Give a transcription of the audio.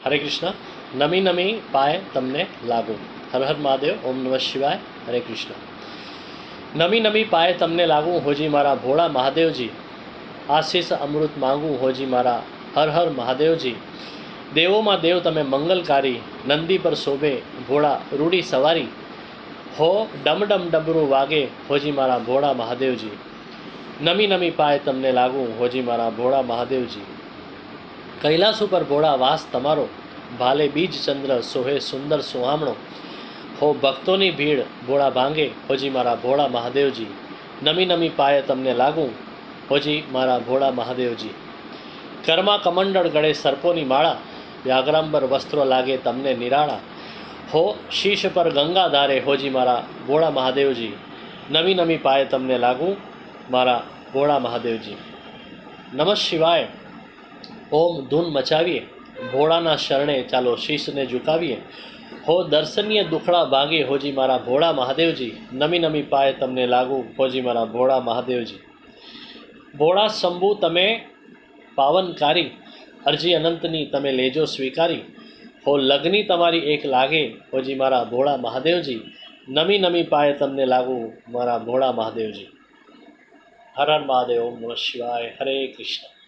हरे कृष्ण। नमी नमी पाए तमने लागू। हर हर महादेव। ओम नमः शिवाय। हरे कृष्ण। नमी नमी पाए तमने लागू होजी मारा भोळा महादेवजी। आशीष अमृत मांगू होजी मारा हर हर महादेवजी। देवों में देव तमे मंगलकारी। नंदी पर शोभे भोळा रूड़ी सवारी। हो डम डम डबरू वागे होजी मारा भोळा महादेवजी। नमी नमी पाए तमने लागू होजी मारा भोळा महादेवजी। कैलास पर भोळा वास तमारो। भाले बीज चंद्र सोहे सुंदर सुहामणो। हो भक्तों की भीड़ भोळा भांगे होजी मारा भोळा महादेवजी। नमी नमी पाए तमने लागू होजी मारा भोळा महादेवजी। कर्मा कमंडल गळे सर्पोनी माळा। व्याघ्रांबर वस्त्रो लागे तमने निराळा। हो शीश पर गंगा धारे होजी मारा भोळा महादेवजी। नमी नमी पाए तमने लागू मारा भोळा महादेवजी। नमः शिवाय। ओम धून मचावीए भोळाना शरणे चालो शीश ने झुकावीए। हो दर्शनीय दुखड़ा भागे होजी मारा भोळा महादेवजी। नमी नमी पाए तमने लागू होजी मारा भोळा महादेवजी। भोळा शंभु तमे पावनकारी। अरजी अनंतनी तमे लेजो स्वीकारी। हो लग्नी तमारी एक लागे होजी मारा भोळा महादेवजी। नमी नमी पाए तमने लागू मारा भोळा महादेवजी। हर हर महादेव। ओम नमः शिवाय। हरे कृष्ण।